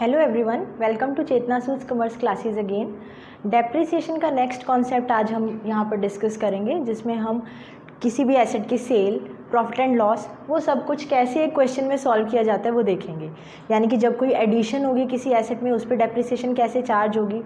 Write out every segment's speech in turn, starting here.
Hello everyone, welcome to Chetna suits commerce classes again. Depreciation का next concept आज हम यहाँ पर डिस्कस करेंगे, जिसमें हम किसी भी एसेट की सेल, प्रॉफिट एंड लॉस, वो सब कुछ कैसे एक क्वेश्चन में सॉल्व किया जाता है वो देखेंगे। यानी कि जब कोई एडिशन होगी किसी एसेट में, उस पर डेप्रिसिएशन कैसे चार्ज होगी।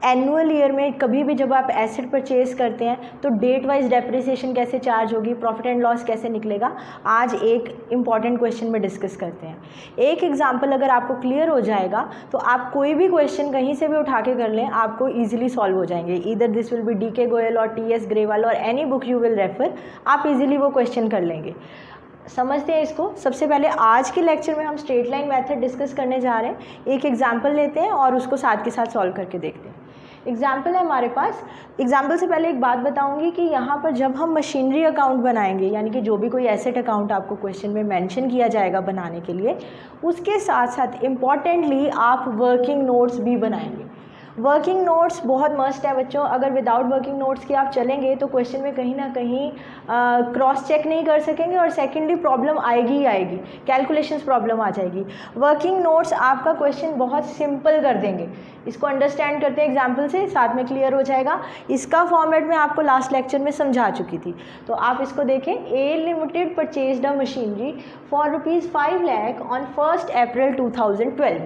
एनुअल ईयर में कभी भी जब आप एसेट परचेज करते हैं तो डेट वाइज डेप्रिसिएशन कैसे चार्ज होगी, प्रॉफिट एंड लॉस कैसे निकलेगा, आज एक इम्पॉर्टेंट क्वेश्चन में डिस्कस करते हैं। एक एग्जांपल अगर आपको क्लियर हो जाएगा तो आप कोई भी क्वेश्चन कहीं से भी उठा के कर लें, आपको ईजिली सॉल्व हो जाएंगे। Either this will be DK Goyal और TS ग्रेवाल और any book you will refer, आप इजीली वो क्वेश्चन कर लेंगे। समझते हैं इसको। सबसे पहले आज के लेक्चर में हम स्ट्रेट लाइन मेथड डिस्कस करने जा रहे हैं। एक एग्जांपल लेते हैं और उसको साथ के साथ सॉल्व करके देखते हैं। एग्जाम्पल है हमारे पास। एग्जाम्पल से पहले एक बात बताऊंगी कि यहाँ पर जब हम मशीनरी अकाउंट बनाएंगे, यानी कि जो भी कोई एसेट अकाउंट आपको क्वेश्चन में मेंशन किया जाएगा बनाने के लिए, उसके साथ साथ इम्पॉर्टेंटली आप वर्किंग नोट्स भी बनाएंगे। वर्किंग नोट्स बहुत मस्ट है बच्चों। अगर विदाउट वर्किंग नोट्स के आप चलेंगे तो क्वेश्चन में कहीं ना कहीं क्रॉस चेक नहीं कर सकेंगे और सेकेंडली प्रॉब्लम आएगी ही आएगी, कैलकुलेशंस प्रॉब्लम आ जाएगी। वर्किंग नोट्स आपका क्वेश्चन बहुत सिंपल कर देंगे। इसको अंडरस्टैंड करते हैं एग्जाम्पल से, साथ में क्लियर हो जाएगा। इसका फॉर्मेट मैं आपको लास्ट लेक्चर में समझा चुकी थी, तो आप इसको देखें। A limited purchased a machinery for ₹5 lakh on 1 April 2012.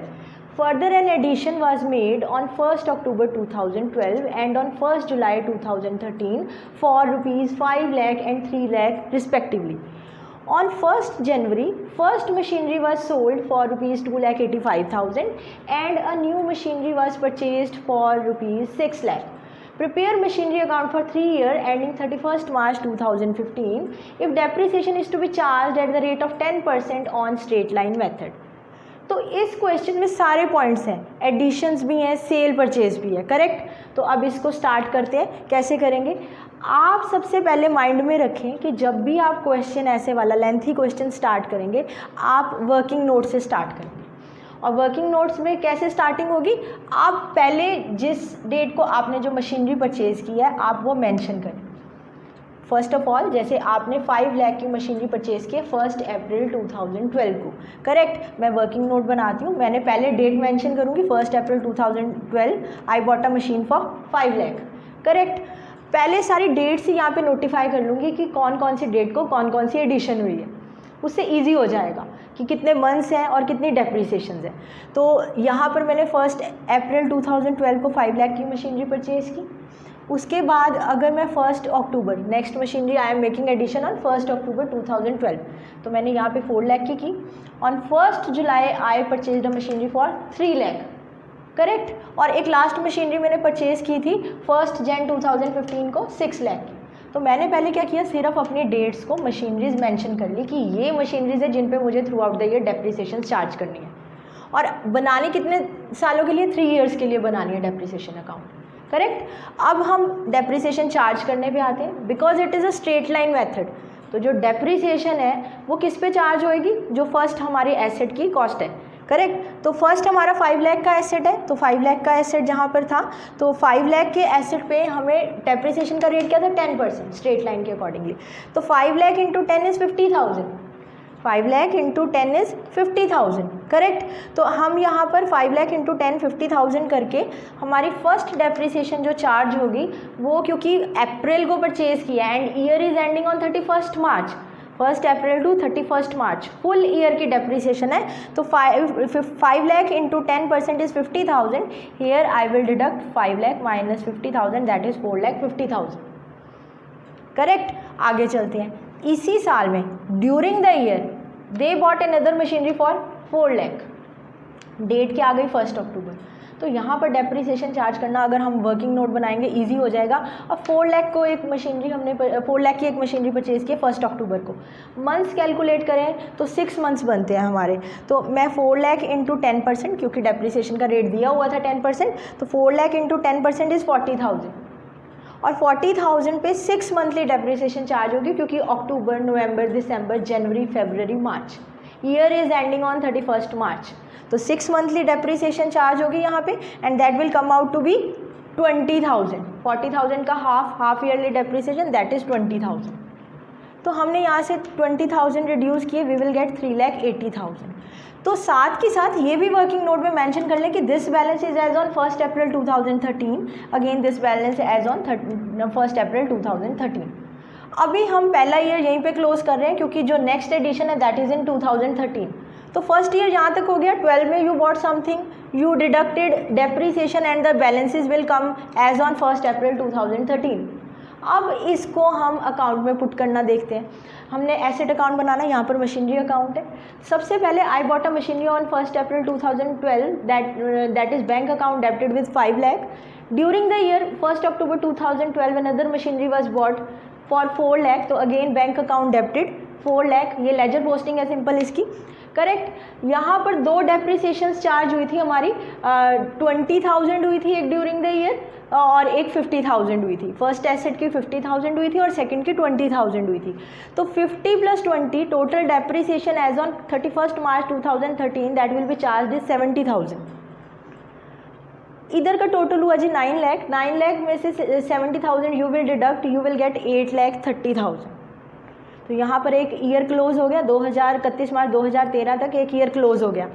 Further, an addition was made on 1 October 2012 and on 1 July 2013 for ₹5 lakh and 3 lakh respectively. On 1st January, first machinery was sold for ₹2,85,000 and a new machinery was purchased for ₹6 lakh. Prepare machinery account for 3 years ending 31st March 2015 if depreciation is to be charged at the rate of 10% on straight line method. तो इस question में सारे points हैं, editions भी हैं, cell purchase भी है, correct. तो अब इसको स्टार्ट करते हैं। कैसे करेंगे, आप सबसे पहले माइंड में रखें कि जब भी आप क्वेश्चन ऐसे वाला लेंथी क्वेश्चन स्टार्ट करेंगे, आप वर्किंग नोट से स्टार्ट करेंगे। और वर्किंग नोट्स में कैसे स्टार्टिंग होगी, आप पहले जिस डेट को आपने जो मशीनरी परचेज किया है आप वो मेंशन करें। फर्स्ट ऑफ ऑल, जैसे आपने 5 लाख की मशीनरी परचेज की 1 अप्रैल 2012 को, करेक्ट। मैं वर्किंग नोट बनाती हूँ। मैंने पहले डेट मेंशन करूँगी 1 अप्रैल 2012 I bought a machine for 5 lakh, correct. पहले सारी डेट्स यहाँ पे नोटिफाई कर लूँगी कि कौन कौन सी डेट को कौन कौन सी एडिशन हुई है। उससे ईजी हो जाएगा कि कितने मंथ्स हैं और कितनी डेप्रिसिएशन है। तो यहाँ पर मैंने 1 अप्रैल 2012 को 5 लाख की मशीनरी परचेज की। उसके बाद अगर मैं 1 October, next machinery I am making addition on 1 October 2012, तो मैंने यहाँ पे 4 लाख की। On 1 July I purchase the machinery for 3 lakh, correct. और एक लास्ट मशीनरी मैंने परचेज की थी 1 जनवरी 2015 को 6 लाख की। तो मैंने पहले क्या किया, सिर्फ अपनी डेट्स को मशीनरीज मेंशन कर ली कि ये मशीनरीज है जिन पे मुझे through out the year depreciation charge करनी है। और बनानी कितने सालों के लिए, 3 ईयर्स के लिए बनानी है डेप्रिसिएशन अकाउंट, करेक्ट। अब हम डेप्रिसिएशन चार्ज करने पे आते हैं। Because it is a straight line method, तो जो डेप्रिसिएशन है वो किस पे चार्ज होएगी, जो फर्स्ट हमारे एसेट की कॉस्ट है, करेक्ट। तो फर्स्ट हमारा 5 लाख का एसेट है, तो 5 लाख का एसेट जहाँ पर था, तो 5 लाख के एसेट पे हमें डेप्रिसिएशन का रेट क्या था, 10% स्ट्रेट लाइन के अकॉर्डिंगली। तो 5 lakh into 10 is 50,000, 5 lakh into 10 is 50,000, correct. तो हम यहाँ पर 5 लाख इंटू 10 50,000 करके हमारी फर्स्ट डेप्रिसिएशन जो चार्ज होगी वो, क्योंकि अप्रैल को परचेज किया and year is ending on 31 March, 1 April to 31 March full year की डेप्रिसिएशन है। तो 5 lakh into 10% is 50,000। Here I will deduct 5 lakh minus 50,000, that is 4,50,000, correct. आगे चलते हैं। इसी साल में during the year they bought another machinery for 4 lakh. Date क्या आ गई, 1 अक्टूबर। तो यहाँ पर डेप्रिसिएशन चार्ज करना अगर हम वर्किंग नोट बनाएंगे ईजी हो जाएगा। और 4 लाख को एक मशीनरी हमने 4 लाख की एक मशीनरी परचेज की 1 अक्टूबर को। मंथ्स कैलकुलेट करें तो 6 मंथ्स बनते हैं हमारे। तो मैं 4 लाख इंटू 10%, क्योंकि डेप्रिसिएशन का रेट दिया हुआ था 10%, तो 4 लाख इंटू 10% इज़ 40,000। और 40,000 पे 6 मंथली डेप्रिसिएशन चार्ज होगी, क्योंकि October, November, December, January, February, March, year is ending on 31 March. तो 6 मंथली डेप्रिसिएशन चार्ज होगी यहाँ पे and that will come out to be 20,000। 40,000 का half yearly depreciation, that is 20,000। तो हमने यहाँ से 20,000 रिड्यूस किए, वी विल गेट 3,80,000। तो साथ के साथ ये भी वर्किंग नोट में मेंशन कर लें कि this balance is as on 1 April 2013, again this balance as on 1 April 2013। अभी हम पहला ईयर यहीं पे क्लोज कर रहे हैं क्योंकि जो नेक्स्ट एडिशन है दैट इज़ इन 2013। तो फर्स्ट ईयर यहाँ तक हो गया। 12 में you bought something, you deducted depreciation and the balances will come as on 1 April 2013। अब इसको हम अकाउंट में पुट करना देखते हैं। हमने एसेट अकाउंट बनाना, यहाँ पर मशीनरी अकाउंट है। सबसे पहले I bought a machinery on 1 April 2012, that is bank account debited with 5 lakh। During the year 1 October 2012 another machinery was bought for 4 lakh, तो again bank account debited 4 lakh। ये ledger posting है simple इसकी, correct. यहाँ पर 2 depreciations charge हुई थी हमारी, 20,000 हुई थी एक ड्यूरिंग द ईयर और एक 50,000 हुई थी। फर्स्ट एसेट की 50,000 हुई थी और सेकंड की 20,000 हुई थी। तो 50 + 20 total depreciation as on 31 March 2013 that will be charge is 70,000। इधर का टोटल हुआ जी 9 lakh। 9 lakh में से 70,000 you will deduct, you will get 8,30,000। तो यहाँ पर एक ईयर क्लोज हो गया, 31 मार्च 2013 तक एक ईयर क्लोज हो गया।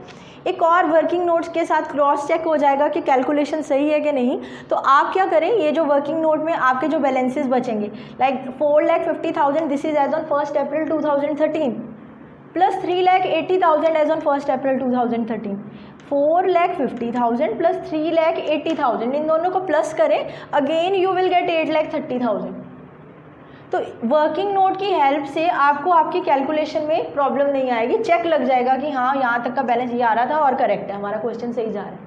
एक और वर्किंग नोट्स के साथ क्रॉस चेक हो जाएगा कि कैलकुलेशन सही है कि नहीं। तो आप क्या करें, ये जो वर्किंग नोट में आपके जो बैलेंसेस बचेंगे like 4,50,000 this is as on 1 April 2013 plus 3,80,000 as on 1 April 2013। 4,50,000 plus 3,80,000 इन दोनों को प्लस करें, अगेन यू विल गेट 8,30,000। तो वर्किंग नोट की हेल्प से आपको आपकी कैलकुलेशन में प्रॉब्लम नहीं आएगी, चेक लग जाएगा कि हाँ यहाँ तक का बैलेंस ये आ रहा था और करेक्ट है, हमारा क्वेश्चन सही जा रहा है।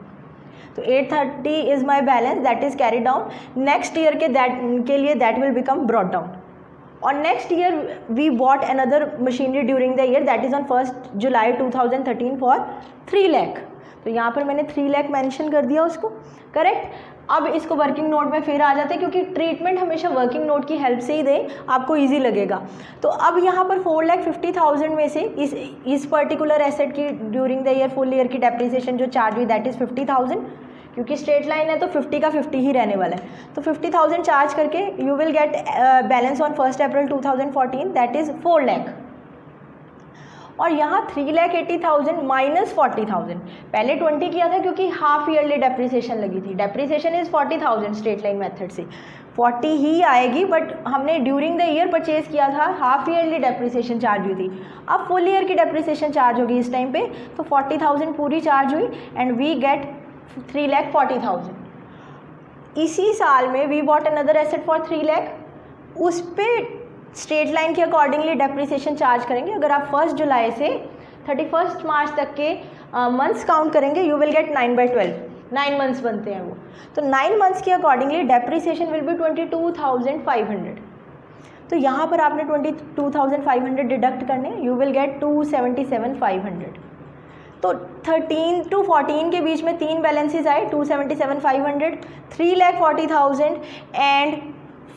तो 830 is my balance that is carry down. Next year के लिए that will become brought down. और next year we bought another machinery during the year that is on 1 July 2013 for 3 lakh। तो यहाँ पर मैंने 3 lakh मेंशन कर दिया उसको, करेक्ट। अब इसको वर्किंग नोट में फिर आ जाते हैं क्योंकि ट्रीटमेंट हमेशा वर्किंग नोट की हेल्प से ही दें, आपको इजी लगेगा। तो अब यहाँ पर 4,50,000 में से इस पर्टिकुलर एसेट की during the year full year की डेप्रिसिएशन जो चार्ज हुई दैट इज़ 50,000, क्योंकि स्ट्रेट लाइन है तो 50 का 50 ही रहने वाला है। तो 50,000 चार्ज करके you will get balance on 1 April 2014 that is 4 lakh। और यहाँ 3,80,000 माइनस 40,000, पहले 20 किया था क्योंकि हाफ ईयरली डेप्रिसिएशन लगी थी। Depreciation is 40,000 straight line method से 40 ही आएगी, बट हमने ड्यूरिंग द ईयर परचेज किया था, हाफ ईयरली डेप्रिसिएशन चार्ज हुई थी। अब फुल ईयर की डेप्रिसिएशन चार्ज होगी इस टाइम पे, तो 40,000 पूरी चार्ज हुई एंड वी गेट 3,40,000। इसी साल में we bought another asset for 3 lakh, उस पर स्ट्रेट लाइन के अकॉर्डिंगली डेप्रिसिएशन चार्ज करेंगे। अगर आप 1 जुलाई से 31 मार्च तक के मंथ्स काउंट करेंगे यू विल गेट 9/12, 9 मंथ्स बनते हैं वो। तो 9 मंथ्स के अकॉर्डिंगली डेप्रिसिएशन विल बी 22,500। तो यहाँ पर आपने 22,500 डिडक्ट करने, यू विल गेट 277,500। तो 13 to 14 के बीच में 3 बैलेंसेज आए, 277,500, 3,40,000 एंड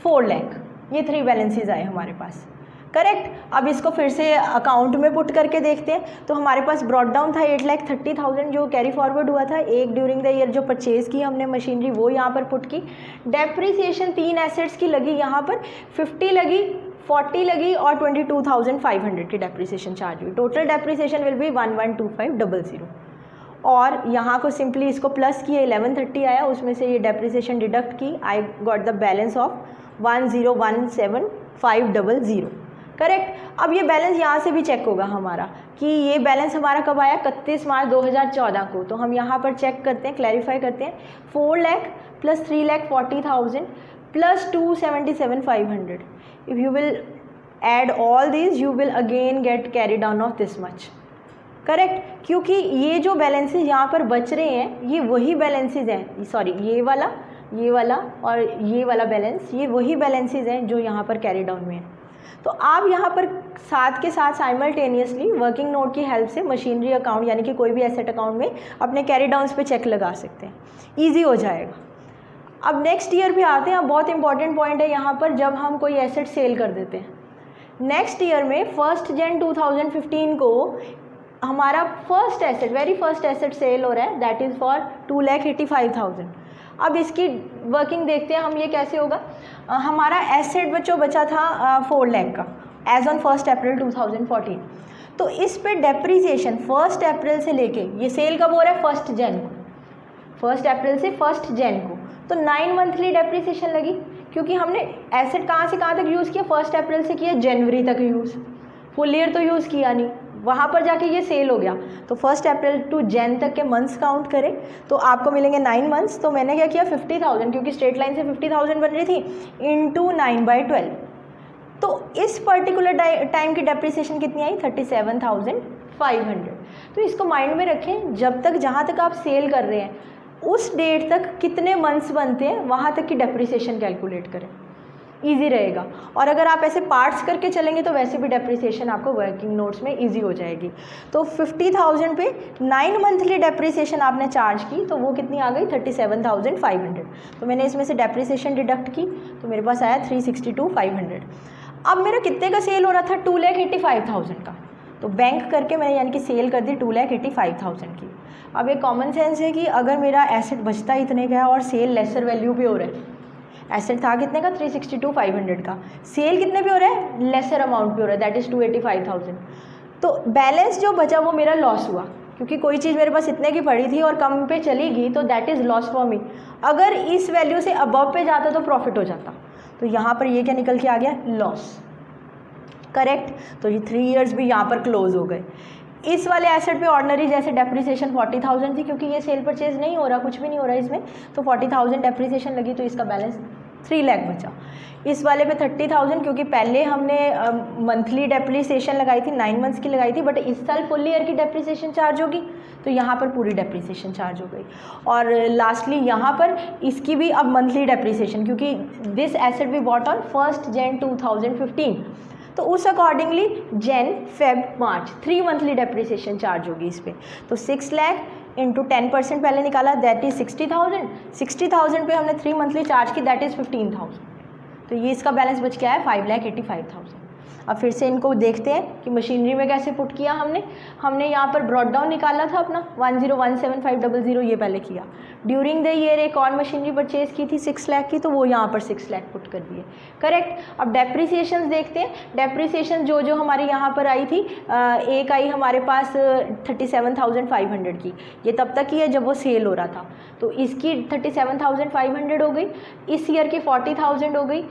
4 lakh, ये 3 बैलेंसेज आए हमारे पास, करेक्ट। अब इसको फिर से अकाउंट में पुट करके देखते हैं। तो हमारे पास ब्रॉट डाउन था 8,30,000 जो कैरी फॉरवर्ड हुआ था, एक ड्यूरिंग द ईयर जो परचेज़ की हमने मशीनरी वो यहाँ पर पुट की। डेप्रिसिएशन 3 एसेट्स की लगी, यहाँ पर 50 लगी, 40 लगी और 22,500 की डेप्रिसिएशन चार्ज हुई। Total depreciation will be 112500। और यहाँ को सिंपली इसको प्लस किए, 1130 आया, उसमें से ये डेप्रिसिएशन डिडक्ट की, I got the balance of 1017500, correct. अब ये बैलेंस यहाँ से भी चेक होगा हमारा कि ये बैलेंस हमारा कब आया, 31 मार्च 2014 को। तो हम यहाँ पर चेक करते हैं, क्लैरिफाई करते हैं। 4 lakh plus 3,40,000 plus 277,500, if you will add all these you will again get carry down of this much, correct. क्योंकि ये जो बैलेंसेज यहाँ पर बच रहे हैं ये वही बैलेंसेज हैं, सॉरी ये वाला और ये वाला बैलेंस, ये वही बैलेंसेज हैं जो यहाँ पर कैरी डाउन में है। तो आप यहाँ पर साथ के साथ साइमल्टेनियसली वर्किंग नोट की हेल्प से मशीनरी अकाउंट यानी कि कोई भी एसेट अकाउंट में अपने कैरी डाउन्स पे चेक लगा सकते हैं, ईजी हो जाएगा। अब नेक्स्ट ईयर भी आते हैं। अब बहुत इंपॉर्टेंट पॉइंट है यहाँ पर, जब हम कोई एसेट सेल कर देते हैं नेक्स्ट ईयर में 1 Jan 2015 को हमारा first asset, very first asset sale हो रहा है, दैट इज़ फॉर 2,85,000। अब इसकी वर्किंग देखते हैं हम, ये कैसे होगा। हमारा एसेट बचा था 4 lakh का, एज ऑन 1 अप्रैल 2014। तो इस पे डेप्रीसिएशन 1 अप्रैल से लेके, ये सेल कब हो रहा है 1 जन को, 1 अप्रैल से 1 जन को, तो 9 मंथली डेप्रीसिएशन लगी, क्योंकि हमने एसेट कहाँ से कहाँ तक यूज़ किया, 1 अप्रैल से किया जनवरी तक यूज़, फुल ईयर तो यूज़ किया नहीं, वहाँ पर जाके ये सेल हो गया। तो 1 अप्रैल टू जैन तक के मंथ्स काउंट करें तो आपको मिलेंगे 9 मंथ्स। तो मैंने क्या किया 50,000, क्योंकि स्ट्रेट लाइन से 50,000 बन रही थी, इंटू 9/12। तो इस पर्टिकुलर टाइम की डेप्रिसिएशन कितनी आई 37,500। तो इसको माइंड में रखें, जब तक जहाँ तक आप सेल कर रहे हैं उस डेट तक कितने मंथ्स बनते हैं वहाँ तक की डेप्रिसिएशन कैलकुलेट करें, ईजी रहेगा। और अगर आप ऐसे पार्ट्स करके चलेंगे तो वैसे भी डेप्रिसिएशन आपको वर्किंग नोट्स में ईजी हो जाएगी। तो 50,000 पे 9 मंथली डेप्रिसिएशन आपने चार्ज की तो वो कितनी आ गई 37,500। तो मैंने इसमें से डेप्रिसिएशन डिडक्ट की तो मेरे पास आया 362,500। अब मेरा कितने का सेल हो रहा था 2,85,000 का, तो बैंक करके मैंने यानी कि सेल कर दी 2,85,000 की। अब ये कॉमन सेंस है कि अगर मेरा एसेट बचता इतने का है और सेल लेसर वैल्यू पे हो रहा है, एसेट था कितने का 362,500 का, सेल कितने पे हो रहा है लेसर अमाउंट पे हो रहा है, दैट इज़ 285,000। तो बैलेंस जो बचा वो मेरा लॉस हुआ, क्योंकि कोई चीज़ मेरे पास इतने की पड़ी थी और कम पे चली गई तो that is loss for me. अगर इस वैल्यू से अबव पे जाता तो प्रॉफिट हो जाता। तो यहाँ पर ये क्या निकल के आ गया लॉस, करेक्ट। तो ये 3 इयर्स भी यहाँ पर क्लोज हो गए। इस वाले एसेट पे ऑर्डिनरी जैसे डेप्रिसिएशन 40,000 थी, क्योंकि ये सेल परचेज नहीं हो रहा, कुछ भी नहीं हो रहा इसमें, तो 40,000 डेप्रिसिएशन लगी, तो इसका बैलेंस 3 लाख बचा। इस वाले पे 30,000, क्योंकि पहले हमने मंथली डेप्रिसिएशन लगाई थी 9 मंथ्स की लगाई थी, बट इस साल फुल ईयर की डेप्रिसिएशन चार्ज होगी तो यहाँ पर पूरी डेप्रिसिएशन चार्ज हो गई। और लास्टली यहाँ पर इसकी भी अब मंथली डेप्रिसिएशन, क्योंकि this asset we bought on 1 Jan 2015, तो उस accordingly Jan Feb March 3 monthly depreciation charge होगी इस पर। तो 6 लाख इंटू 10% पहले निकाला, दैट इज़ 60,000। 60,000 पे हमने 3 मंथली चार्ज की, दैट इज़ 15,000। तो ये इसका बैलेंस बच गया है 5,85,000। अब फिर से इनको देखते हैं कि मशीनरी में कैसे पुट किया हमने यहाँ पर ब्रॉड डाउन निकाला था अपना 1017500, ये पहले किया। ड्यूरिंग द ईयर एक और मशीनरी परचेज की थी 6 लाख की, तो वो यहाँ पर 6 लाख पुट कर दिए, करेक्ट। अब डेप्रिसिएशन देखते हैं। डेप्रिसिएशन जो हमारी यहाँ पर आई थी, एक आई हमारे पास 37,500 की, ये तब तक ही है जब वो सेल हो रहा था, तो इसकी 37,500 हो गई, इस ईयर की 40,000 हो गई,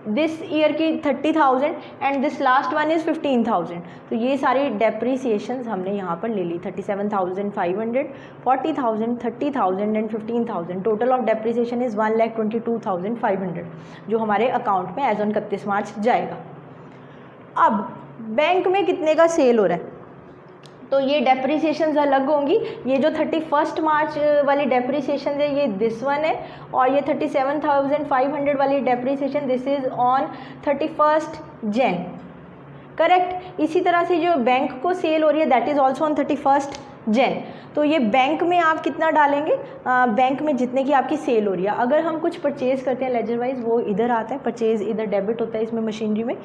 दिस ईयर की 30,000 and this last one is 15,000। तो ये सारी डेप्रिसिएशंस हमने यहाँ पर ले ली, 37,500, 40,000, 30,000 and 15,000। Total of depreciation is 1,22,500 जो हमारे अकाउंट में एज ऑन 31 मार्च जाएगा। अब बैंक में कितने का सेल हो रहा है, तो ये डेप्रिसिएशंस अलग होंगी। ये जो 31 मार्च वाली डेप्रिसिएशन है ये दिस वन है, और ये 37,500 वाली depreciation this is on 31 Jain, correct. इसी तरह से जो बैंक को सेल हो रही है that is also on 31 Jain. तो ये बैंक में आप कितना डालेंगे, बैंक में जितने की आपकी सेल हो रही है। अगर हम कुछ परचेज़ करते हैं लेजर वाइज, वो इधर आता है, परचेज़ इधर डेबिट होता है इसमें मशीनरी में,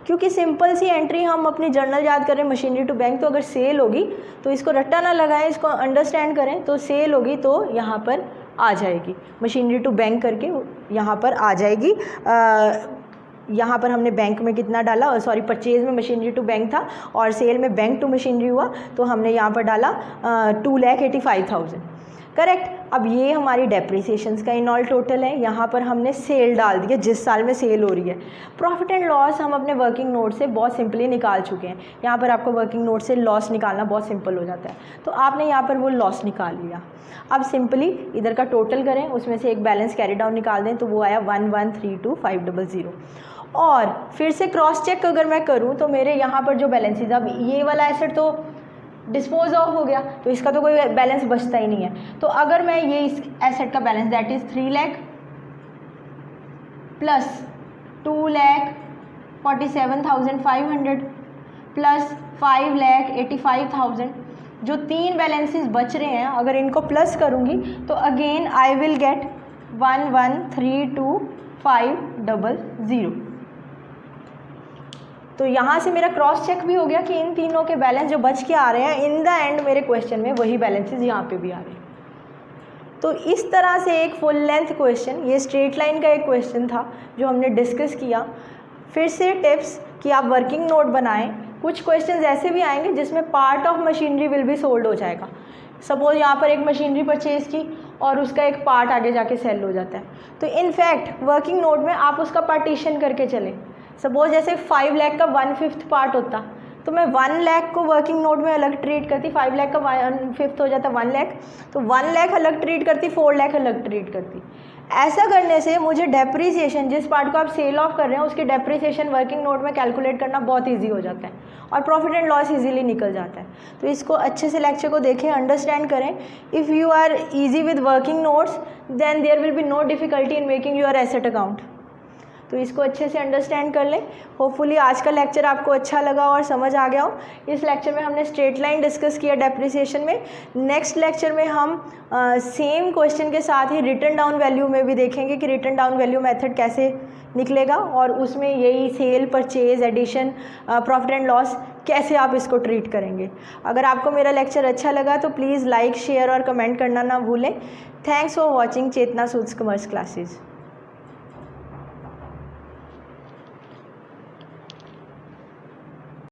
क्योंकि सिंपल सी एंट्री हम अपनी जर्नल याद करें मशीनरी टू बैंक, तो अगर सेल होगी तो इसको रट्टा ना लगाएं, इसको अंडरस्टैंड करें, तो सेल होगी तो यहाँ पर आ जाएगी मशीनरी टू बैंक करके, यहाँ पर आ जाएगी। यहाँ पर हमने बैंक में कितना डाला, सॉरी परचेज़ में मशीनरी टू बैंक था और सेल में बैंक टू मशीनरी हुआ, तो हमने यहाँ पर डाला 2,85,000, करेक्ट। अब ये हमारी डेप्रिसिएशंस का इन ऑल टोटल है। यहाँ पर हमने सेल डाल दिया जिस साल में सेल हो रही है। प्रॉफिट एंड लॉस हम अपने वर्किंग नोट से बहुत सिंपली निकाल चुके हैं। यहाँ पर आपको वर्किंग नोट से लॉस निकालना बहुत सिंपल हो जाता है, तो आपने यहाँ पर वो लॉस निकाल लिया। अब सिंपली इधर का टोटल करें, उसमें से एक बैलेंस कैरी डाउन निकाल दें, तो वो आया 1,132,500। और फिर से क्रॉस चेक अगर मैं करूं तो मेरे यहाँ पर जो बैलेंसेज, अब ये वाला एसेट तो डिस्पोज ऑफ हो गया तो इसका तो कोई बैलेंस बचता ही नहीं है। तो अगर मैं ये इस एसेट का balance that is 3 lakh plus 2,47,500 plus 5,85,000, जो 3 बैलेंसेस बच रहे हैं, अगर इनको प्लस करूँगी तो अगेन आई विल गेट 1,132,500। तो यहाँ से मेरा क्रॉस चेक भी हो गया कि इन तीनों के बैलेंस जो बच के आ रहे हैं इन द एंड मेरे क्वेश्चन में वही बैलेंसेस यहाँ पे भी आ रहे हैं। तो इस तरह से एक फुल लेंथ क्वेश्चन, ये स्ट्रेट लाइन का एक क्वेश्चन था जो हमने डिस्कस किया। फिर से टिप्स कि आप वर्किंग नोट बनाएं। कुछ क्वेश्चंस ऐसे भी आएंगे जिसमें part of machinery will be sold हो जाएगा। सपोज यहाँ पर एक मशीनरी परचेज़ की और उसका एक पार्ट आगे जाके सेल हो जाता है, तो इनफैक्ट वर्किंग नोट में आप उसका पार्टीशन करके चलें। सपोज जैसे 5 लाख का 1/5 पार्ट होता, तो मैं 1 लाख को वर्किंग नोट में अलग ट्रीट करती, 5 लाख का 1/5 हो जाता 1 लाख, तो 1 लाख अलग ट्रीट करती, 4 लाख अलग ट्रीट करती। ऐसा करने से मुझे डेप्रीसिएशन, जिस पार्ट को आप सेल ऑफ कर रहे हैं उसकी डेप्रीसिएशन वर्किंग नोट में कैलकुलेट करना बहुत ईजी हो जाता है और प्रॉफिट एंड लॉस ईजीली निकल जाता है। तो इसको अच्छे से लेक्चर को देखें, अंडरस्टैंड करें। If you are easy with working notes then there will be no difficulty in making your asset account. तो इसको अच्छे से अंडरस्टैंड कर लें। होपफुली आज का लेक्चर आपको अच्छा लगा और समझ आ गया हो। इस लेक्चर में हमने स्ट्रेट लाइन डिस्कस किया डेप्रिसिएशन में। नेक्स्ट लेक्चर में हम सेम क्वेश्चन के साथ ही रिटन डाउन वैल्यू में भी देखेंगे कि रिटन डाउन वैल्यू मेथड कैसे निकलेगा और उसमें यही sale, purchase, addition, profit and loss कैसे आप इसको ट्रीट करेंगे। अगर आपको मेरा लेक्चर अच्छा लगा तो प्लीज़ लाइक, शेयर और कमेंट करना ना भूलें। Thanks for watching Chetna suits commerce classes.